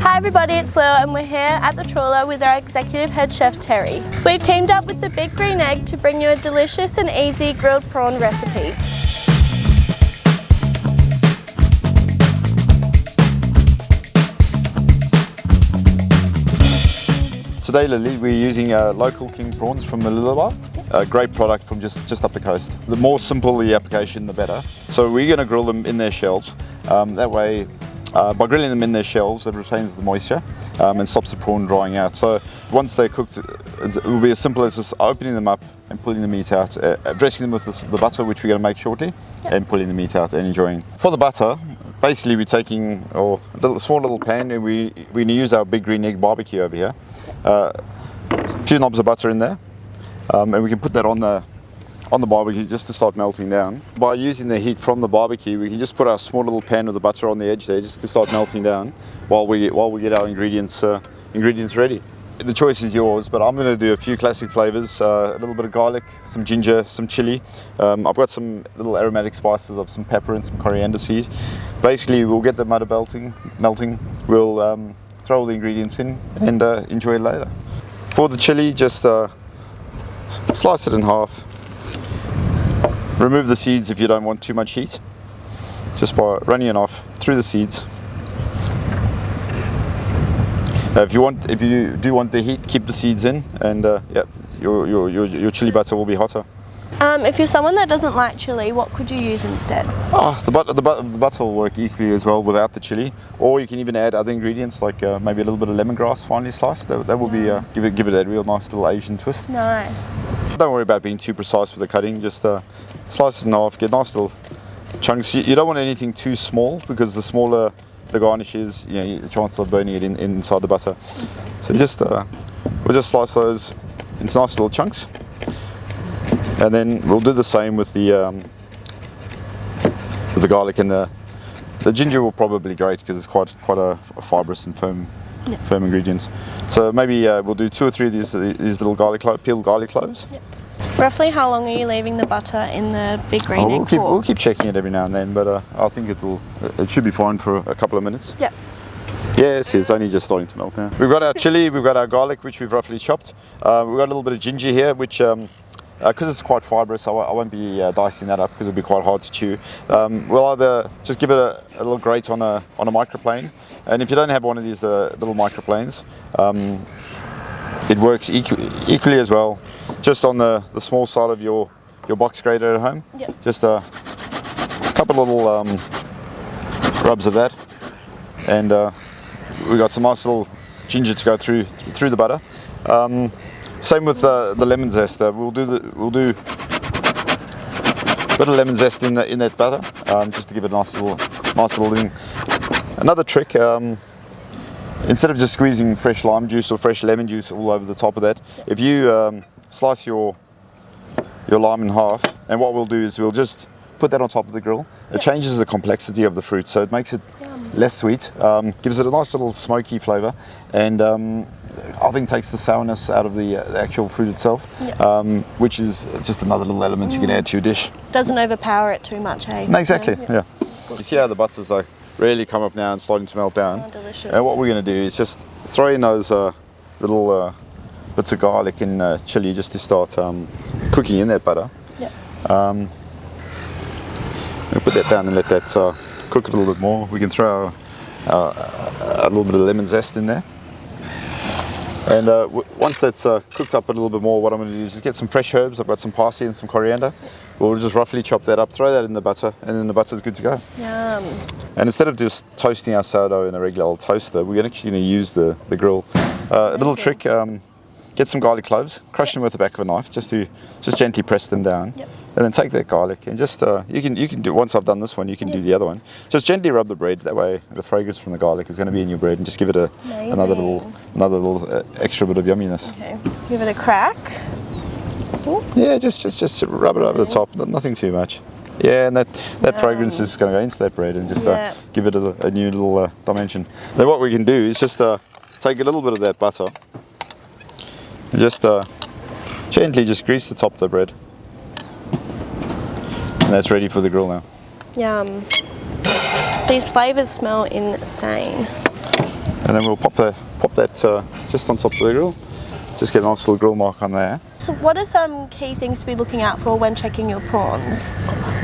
Hi everybody, it's Lil and we're here at the Trawler with our executive head chef Terry. We've teamed up with the Big Green Egg to bring you a delicious and easy grilled prawn recipe. Today, Lily, we're using local king prawns from Mooloolaba. A great product from just up the coast. The more simple the application, the better. So we're going to grill them in their shells. That way, by grilling them in their shells, it retains the moisture and stops the prawn drying out. So once they're cooked, it will be as simple as just opening them up and pulling the meat out, dressing them with the butter, which we're going to make shortly, and pulling the meat out and enjoying. For the butter, basically we're taking a small little pan, and we're going to use our Big Green Egg barbecue over here. A few knobs of butter in there, and we can put that on the barbecue just to start melting down. By using the heat from the barbecue, we can just put our small little pan of the butter on the edge there just to start melting down while we get our ingredients ready. The choice is yours, but I'm going to do a few classic flavors, a little bit of garlic, some ginger, some chili. I've got some little aromatic spices of some pepper and some coriander seed. Basically, we'll get the butter melting. We'll throw all the ingredients in and enjoy it later. For the chili, just slice it in half. Remove the seeds if you don't want too much heat, just by running it off through the seeds. If you do want the heat, keep the seeds in, and your chili butter will be hotter. If you're someone that doesn't like chili, what could you use instead? The butter will work equally as well without the chili, or you can even add other ingredients like maybe a little bit of lemongrass finely sliced. That will be give it a real nice little Asian twist. Nice. Don't worry about being too precise with the cutting. Just slice it in half, get nice little chunks. You don't want anything too small, because the smaller the garnish is, the chances of burning it inside the butter. So we'll just slice those into nice little chunks. And then we'll do the same with the garlic, and the ginger will probably be great because it's quite a fibrous and firm ingredients. So maybe we'll do 2 or 3 of these little peeled garlic cloves. Yep. Roughly how long are you leaving the butter in the Big Green Egg for? We'll keep checking it every now and then, but I think it should be fine for a couple of minutes. Yep. Yes, it's only just starting to melt now. We've got our chili, we've got our garlic, which we've roughly chopped. We've got a little bit of ginger here, which because it's quite fibrous, I won't be dicing that up because it'll be quite hard to chew. We'll either just give it a little grate on a microplane, and if you don't have one of these little microplanes, it works equally as well. Just on the small side of your box grater at home, just a couple of little rubs of that, and we've got some nice little ginger to go through the butter. Same with the lemon zest. We'll do a bit of lemon zest in that butter, just to give it a nice little thing. Another trick, instead of just squeezing fresh lime juice or fresh lemon juice all over the top of that, if you slice your lime in half, and what we'll do is we'll just put that on top of the grill. It changes the complexity of the fruit, so it makes it less sweet, gives it a nice little smoky flavour, and I think takes the sourness out of the actual fruit itself, which is just another little element you can add to your dish. Doesn't overpower it too much, hey? No, exactly, yeah. You see how the butter's really come up now and starting to melt down? Oh, delicious. And what we're going to do is just throw in those little bits of garlic and chili just to start cooking in that butter. Yep. We'll put that down and let that cook a little bit more. We can throw a little bit of lemon zest in there. And once that's cooked up a little bit more, what I'm going to do is just get some fresh herbs. I've got some parsley and some coriander. We'll just roughly chop that up, throw that in the butter, and then the butter's good to go. Yum. And instead of just toasting our sourdough in a regular old toaster, we're actually going to use the grill. A little trick, get some garlic cloves, crush them with the back of a knife, just gently press them down. Yep. And then take that garlic and just you can do, once I've done this one, you can do the other one. Just gently rub the bread. That way, the fragrance from the garlic is going to be in your bread, and just give it another little extra bit of yumminess. Okay, give it a crack. Ooh. Yeah, just rub it over the top. Nothing too much. Yeah, and that fragrance is going to go into that bread and just give it a new little dimension. Then what we can do is just take a little bit of that butter and just gently just grease the top of the bread. And that's ready for the grill now. Yum. These flavours smell insane. And then we'll pop that just on top of the grill. Just get a nice little grill mark on there. So what are some key things to be looking out for when checking your prawns?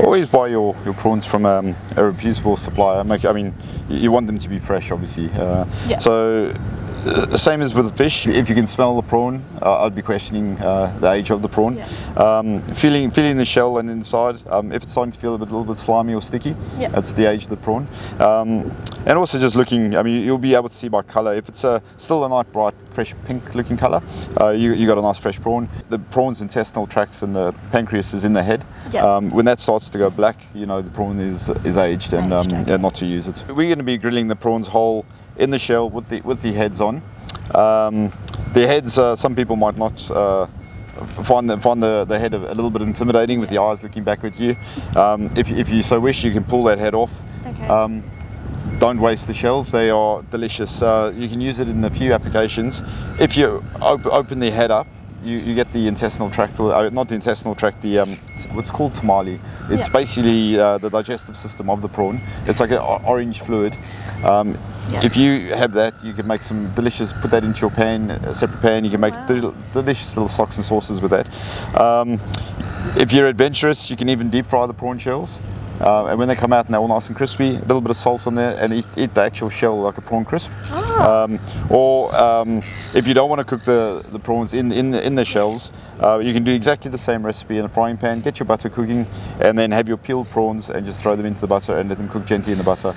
Always buy your prawns from a reputable supplier. I mean, you want them to be fresh, obviously. So same as with the fish. If you can smell the prawn, I'd be questioning the age of the prawn. Feeling the shell and inside. If it's starting to feel a little bit slimy or sticky, that's the age of the prawn. And also just looking, I mean, you'll be able to see by colour. If it's still a nice bright, fresh pink looking colour, you got a nice fresh prawn. The prawn's intestinal tract and the pancreas is in the head. When that starts to go black, you know the prawn is aged and not to use it. We're going to be grilling the prawns whole in the shell with the heads on. The heads, some people might not find the head a little bit intimidating with the eyes looking back at you. If you so wish, you can pull that head off. Don't waste the shells, they are delicious. You can use it in a few applications. If you open the head up, you get the intestinal tract, or not the intestinal tract, the what's called tamale. It's basically the digestive system of the prawn. It's like an orange fluid. If you have that, you can make some delicious, put that into your pan, a separate pan, you can make delicious little stocks and sauces with that. If you're adventurous, you can even deep fry the prawn shells. And when they come out and they're all nice and crispy, a little bit of salt on there, and eat the actual shell like a prawn crisp. If you don't want to cook the prawns in the shells, you can do exactly the same recipe in a frying pan. Get your butter cooking, and then have your peeled prawns and just throw them into the butter and let them cook gently in the butter.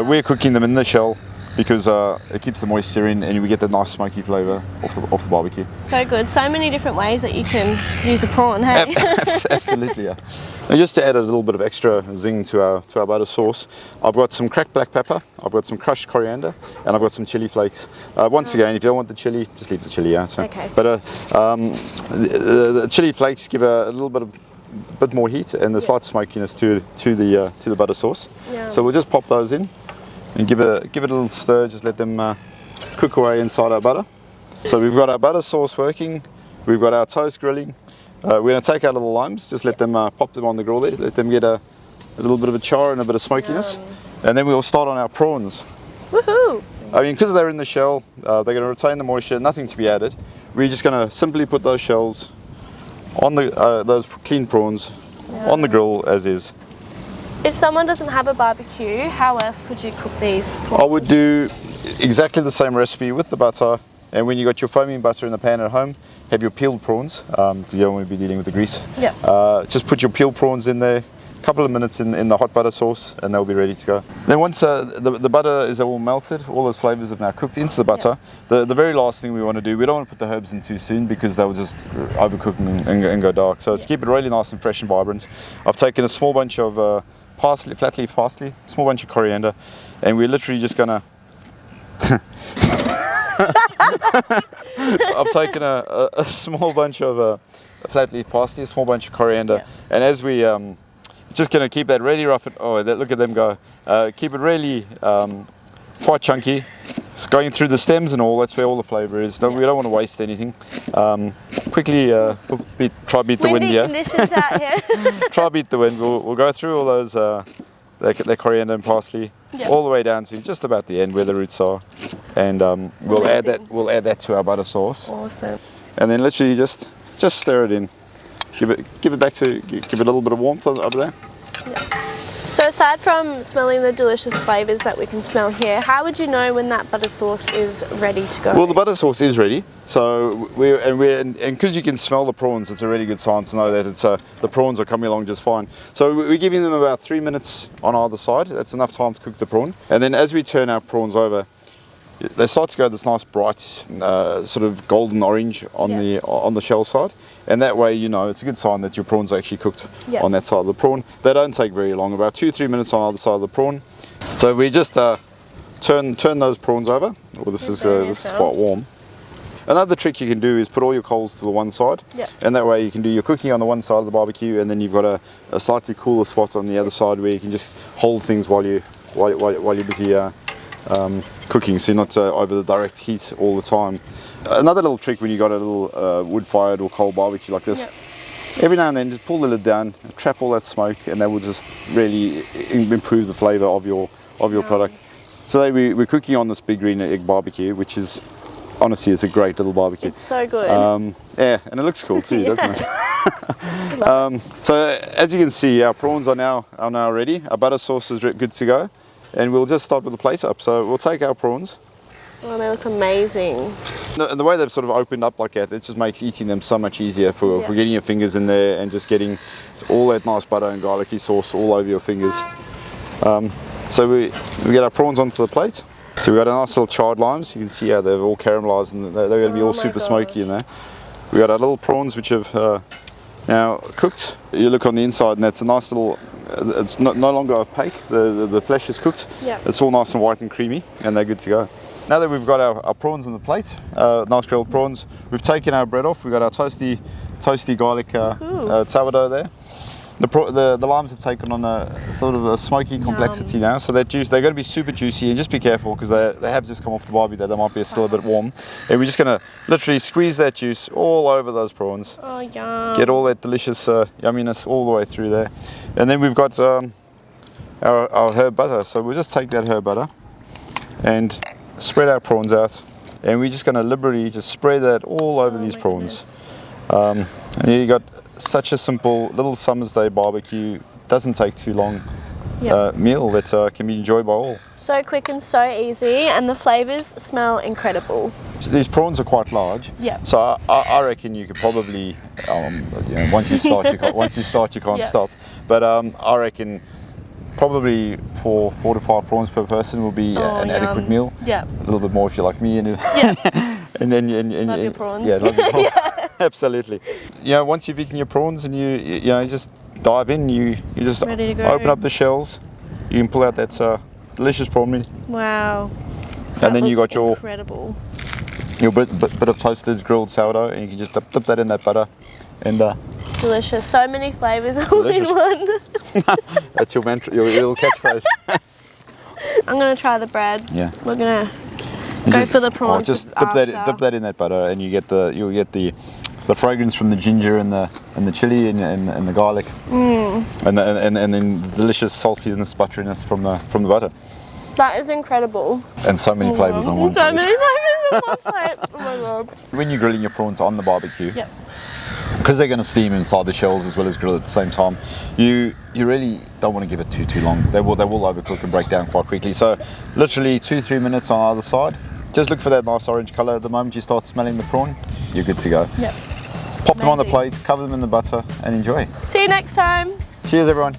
We're cooking them in the shell because it keeps the moisture in, and we get the nice smoky flavour off the barbecue. So good. So many different ways that you can use a prawn, hey? Absolutely, yeah. And just to add a little bit of extra zing to our butter sauce, I've got some cracked black pepper, I've got some crushed coriander, and I've got some chili flakes. Once again, if you don't want the chili, just leave the chili out. So. But the chili flakes give a little bit more heat and the slight smokiness to the butter sauce. So we'll just pop those in and give it a little stir. Just let them cook away inside our butter. So we've got our butter sauce working. We've got our toast grilling. We're going to take out all the limes, just let them pop them on the grill there, let them get a little bit of a char and a bit of smokiness, and then we'll start on our prawns. Woohoo! I mean, because they're in the shell, they're going to retain the moisture, nothing to be added. We're just going to simply put those shells on those clean prawns on the grill as is. If someone doesn't have a barbecue, how else could you cook these prawns? I would do exactly the same recipe with the butter, and when you got your foaming butter in the pan at home, have your peeled prawns, because you don't want to be dealing with the grease. Just put your peeled prawns in there, a couple of minutes in the hot butter sauce, and they'll be ready to go. Then once the butter is all melted, all those flavours have now cooked into the butter, the very last thing we want to do, we don't want to put the herbs in too soon because they'll just overcook and go dark. So to keep it really nice and fresh and vibrant, I've taken a small bunch of parsley, flat leaf parsley, small bunch of coriander, and we're literally just going to I've taken a small bunch of flat leaf parsley, a small bunch of coriander, and as we just going to keep that really rough. Look at them go. Keep it really quite chunky. It's going through the stems and all. That's where all the flavour is. We don't want to waste anything. Quickly try beat the wind here. Conditions out here. Try beat the wind. We'll go through all those that coriander and parsley all the way down to just about the end where the roots are. And we'll add that to our butter sauce. Awesome. And then literally just stir it in. Give it a little bit of warmth over there. So aside from smelling the delicious flavours that we can smell here, how would you know when that butter sauce is ready to go? Well, the butter sauce is ready. So and because you can smell the prawns, it's a really good sign to know that the prawns are coming along just fine. So we're giving them about 3 minutes on either side. That's enough time to cook the prawn. And then as we turn our prawns over, they start to go this nice bright sort of golden orange on the shell side, and that way you know it's a good sign that your prawns are actually cooked on that side of the prawn. They don't take very long, about 2-3 minutes on either side of the prawn. So we just turn those prawns over. Well, this is quite warm. Another trick you can do is put all your coals to the one side, and that way you can do your cooking on the one side of the barbecue, and then you've got a slightly cooler spot on the other side where you can just hold things while you're busy cooking, so you're not over the direct heat all the time. Another little trick when you got a little wood-fired or coal barbecue like this, every now and then just pull the lid down, trap all that smoke, and that will just really improve the flavour of your product. Today we're cooking on this big green egg barbecue, which is, honestly, it's a great little barbecue. It's so good. Yeah, and it looks cool too, doesn't it? So as you can see, our prawns are now ready. Our butter sauce is good to go, and we'll just start with the plate up. So we'll take our prawns. Oh, they look amazing. And the way they've sort of opened up like that, it just makes eating them so much easier for getting your fingers in there and just getting all that nice butter and garlicky sauce all over your fingers. So we get our prawns onto the plate. So we've got a nice little charred limes. You can see how they've all caramelised and they're going to be all super smoky in there. We got our little prawns which have now cooked. You look on the inside and that's a nice little, it's no longer opaque. The flesh is cooked. Yep. It's all nice and white and creamy and they're good to go. Now that we've got our prawns on the plate, nice grilled prawns, we've taken our bread off. We've got our toasty garlic sourdough there. The limes have taken on a sort of a smoky complexity now, so they're going to be super juicy, and just be careful because they have just come off the barbie there. They might be still a bit warm. And we're just going to literally squeeze that juice all over those prawns. Oh, yum. Get all that delicious yumminess all the way through there. And then we've got our herb butter. So we'll just take that herb butter and spread our prawns out, and we're just going to liberally just spread that all over these prawns. And here you got such a simple little summer's day barbecue, doesn't take too long meal that can be enjoyed by all. So quick and so easy, and the flavours smell incredible. So these prawns are quite large. Yeah. So I reckon you could probably, once you start, you can't stop. But I reckon probably 4 to 5 prawns per person will be an adequate meal. Yeah. A little bit more if you're like me, and then love your prawns. Yeah, love your prawns. Absolutely. Once you've eaten your prawns and you just dive in, you just open up the shells. You can pull out that delicious prawn meat. Wow. And then you got your bit of toasted grilled sourdough, and you can just dip that in that butter, and delicious. So many flavours all in one. That's your mantra, your little catchphrase. I'm gonna try the bread. Yeah. We're gonna go for the prawns. Just dip that in that butter, and you'll get the fragrance from the ginger and the chili and the garlic, and then the delicious saltiness, butteriness from the butter. That is incredible. And so many flavours on one plate. So many flavours on one plate. Oh my god. When you're grilling your prawns on the barbecue, because they're going to steam inside the shells as well as grill at the same time, you really don't want to give it too long. They will overcook and break down quite quickly. So literally 2-3 minutes on either side. Just look for that nice orange colour. The moment you start smelling the prawn, you're good to go. Yep. Pop them on the plate, cover them in the butter, and enjoy. See you next time. Cheers, everyone.